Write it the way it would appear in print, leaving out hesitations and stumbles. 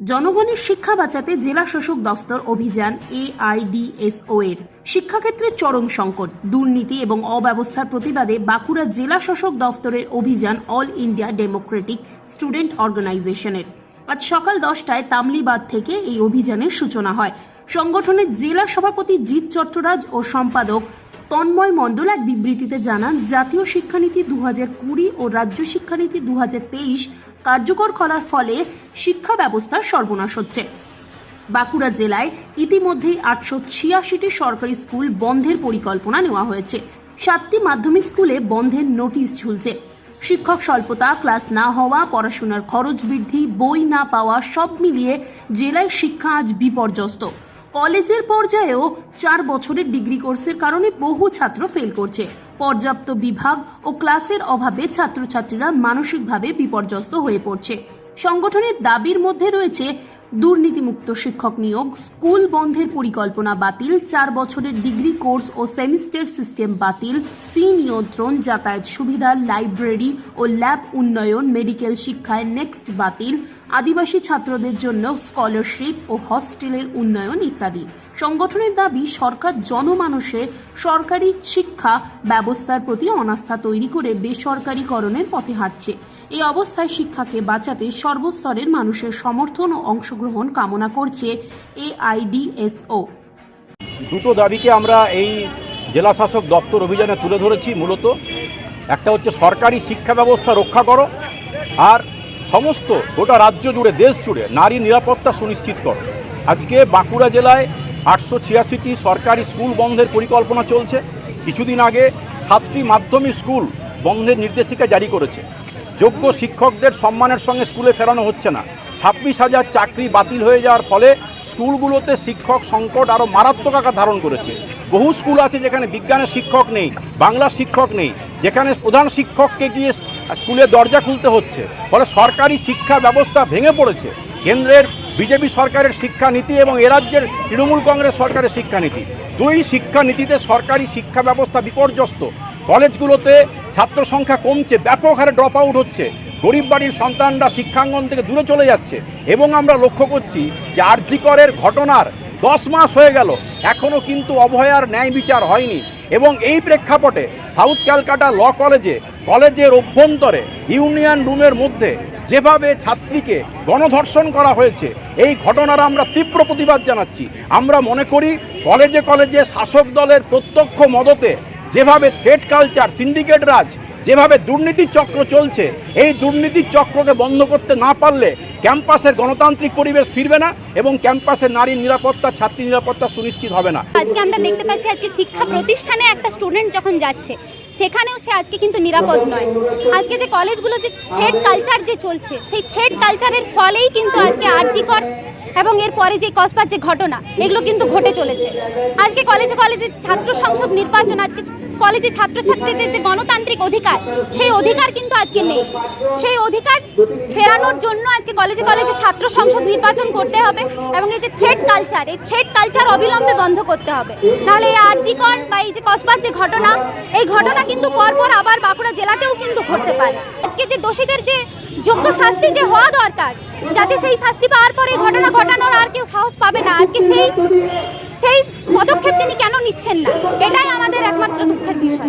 জনগণের শিক্ষা বাঁচাতে জেলা শাসক দফতর অভিযান AIDSO এর শিক্ষাক্ষেত্রে চরম সংকট, দুর্নীতি এবং অব্যবস্থার প্রতিবাদে বাঁকুড়া জেলা শাসক দফতরের অভিযান অল ইন্ডিয়া ডেমোক্রেটিক স্টুডেন্ট অর্গানাইজেশনের আজ সকাল 10টায় তামলিবাদ থেকে এই অভিযানের সূচনা হয়। সংগঠনের জেলা সভাপতি জিৎ চট্টরাজ ও সম্পাদক তন্ময় মণ্ডল এক বিবৃতিতে জানান, জাতীয় শিক্ষানীতি 2020 ও রাজ্য শিক্ষানীতি 2023 কার্যকর করার ফলে শিক্ষা ব্যবস্থার সর্বনাশ হচ্ছে। বাঁকুড়া জেলায় ইতিমধ্যেই 886টি সরকারি স্কুল বন্ধের পরিকল্পনা নেওয়া হয়েছে। 7টি মাধ্যমিক স্কুলে বন্ধের নোটিশ ঝুলছে। শিক্ষক স্বল্পতা, ক্লাস না হওয়া, পড়াশোনার খরচ বৃদ্ধি, বই না পাওয়া সব মিলিয়ে জেলায় শিক্ষা আজ বিপর্যস্ত। কলেজের পর্যায়েও 4 বছরের ডিগ্রি কোর্সের কারণে বহু ছাত্র ফেল করছে। পর্যাপ্ত বিভাগ ও ক্লাসের অভাবে ছাত্রছাত্রীরা মানসিকভাবে বিপর্যস্ত হয়ে পড়ছে। সংগঠনের দাবির মধ্যে রয়েছে দুর্নীতিমুক্ত শিক্ষক নিয়োগ, স্কুল বন্ধের পরিকল্পনা বাতিল, 4 বছরের ডিগ্রি কোর্স ও সেমিস্টার সিস্টেম বাতিল, ফি নিয়ন্ত্রণ, যাতায়াত সুবিধা, লাইব্রেরি ও ল্যাব উন্নয়ন, মেডিকেল শিক্ষায় নেক্সট বাতিল, আদিবাসী ছাত্রদের জন্য স্কলারশিপ ও হস্টেলের উন্নয়ন ইত্যাদি। সংগঠনের দাবি, সরকার জনমানসে সরকারি শিক্ষা ব্যবস্থার প্রতি অনাস্থা তৈরি করে বেসরকারীকরণের পথে হাঁটছে। এই অবস্থায় শিক্ষাকে বাঁচাতে সর্বস্তরের মানুষের সমর্থন ও অংশগ্রহণ কামনা করছে AIDSO। দুটো দাবিকে আমরা এই জেলা শাসক দপ্তর অভিযানে তুলে ধরেছি। মূলত একটা হচ্ছে সরকারি শিক্ষা ব্যবস্থা রক্ষা করো, আর সমস্ত গোটা রাজ্য জুড়ে, দেশ জুড়ে নারী নিরাপত্তা সুনিশ্চিত করো। আজকে বাঁকুড়া জেলায় 886টি সরকারি স্কুল বন্ধের পরিকল্পনা চলছে। কিছুদিন আগে 7টি মাধ্যমিক স্কুল বন্ধের নির্দেশিকা জারি করেছে। যোগ্য শিক্ষকদের সম্মানের সঙ্গে স্কুলে ফেরানো হচ্ছে না। 26,000 চাকরি বাতিল হয়ে যাওয়ার ফলে স্কুলগুলোতে শিক্ষক সংকট আরও মারাত্মক আকার ধারণ করেছে। বহু স্কুল আছে যেখানে বিজ্ঞানের শিক্ষক নেই, বাংলার শিক্ষক নেই, যেখানে প্রধান শিক্ষককে গিয়ে স্কুলের দরজা খুলতে হচ্ছে। ফলে সরকারি শিক্ষা ব্যবস্থা ভেঙে পড়েছে। কেন্দ্রের বিজেপি সরকারের শিক্ষানীতি এবং এ রাজ্যের তৃণমূল কংগ্রেস সরকারের শিক্ষানীতি, দুই শিক্ষানীতিতে সরকারি শিক্ষা ব্যবস্থা বিপর্যস্ত। কলেজগুলোতে ছাত্র সংখ্যা কমছে, ব্যাপক হারে ড্রপ আউট হচ্ছে, গরিব বাড়ির সন্তানরা শিক্ষাঙ্গন থেকে দূরে চলে যাচ্ছে। এবং আমরা লক্ষ্য করছি যে আরজি করের ঘটনার 10 মাস হয়ে গেল, এখনও কিন্তু অভয়ার ন্যায় বিচার হয়নি। এবং এই প্রেক্ষাপটে সাউথ ক্যালকাটা ল কলেজের অভ্যন্তরে ইউনিয়ন রুমের মধ্যে যেভাবে ছাত্রীকে গণধর্ষণ করা হয়েছে, এই ঘটনার আমরা তীব্র প্রতিবাদ জানাচ্ছি। আমরা মনে করি কলেজে কলেজে শাসক দলের প্রত্যক্ষ মদতে যেভাবে থ্রেড কালচার, সিন্ডিকেট রাজ, যেভাবে দুর্নীতির চক্র চলছে, এই দুর্নীতির চক্রকে বন্ধ করতে না পারলে ক্যাম্পাসের গণতান্ত্রিক পরিবেশ ফিরবে না এবং ক্যাম্পাসের নারীর নিরাপত্তা, ছাত্রী নিরাপত্তা সুনিশ্চিত হবে না। আজকে আমরা দেখতে পাচ্ছি, আজকে শিক্ষা প্রতিষ্ঠানে একটা স্টুডেন্ট যখন যাচ্ছে, সেখানেও সে আজকে কিন্তু নিরাপদ নয়। আজকে যে কলেজগুলো যে থ্রেড কালচার যে চলছে, সেই থ্রেড কালচারের ফলেই কিন্তু আজকে আরজি কর এবং এরপরে যে কসবার যে ঘটনা, এগুলো কিন্তু ঘটে চলেছে। আজকে কলেজে ছাত্র সংসদ নির্বাচন, আজকে কলেজে ছাত্রছাত্রীদের যে গণতান্ত্রিক অধিকার, সেই অধিকার কিন্তু আজকে নেই। সেই অধিকার ফেরানোর জন্য আজকে কলেজে ছাত্র সংসদ নির্বাচন করতে হবে এবং এই যে থ্রেড কালচার, এই থ্রেড কালচার অবিলম্বে বন্ধ করতে হবে। নাহলে এই আরজি কর বা এই যে কসবার যে ঘটনা, এই ঘটনা কিন্তু পরপর আবার বাঁকুড়া জেলাতেও কিন্তু ঘটতে পারে। আজকে যে দোষীদের যে যোগ্য শাস্তি যে হওয়া দরকার, যাতে সেই শাস্তি পাওয়ার পরে এই ঘটনা ঘটানোর আর কেউ সাহস পাবে না, আজকে সেই পদক্ষেপ তিনি কেন নিচ্ছেন না, এটাই আমাদের একমাত্র দুঃখের বিষয়।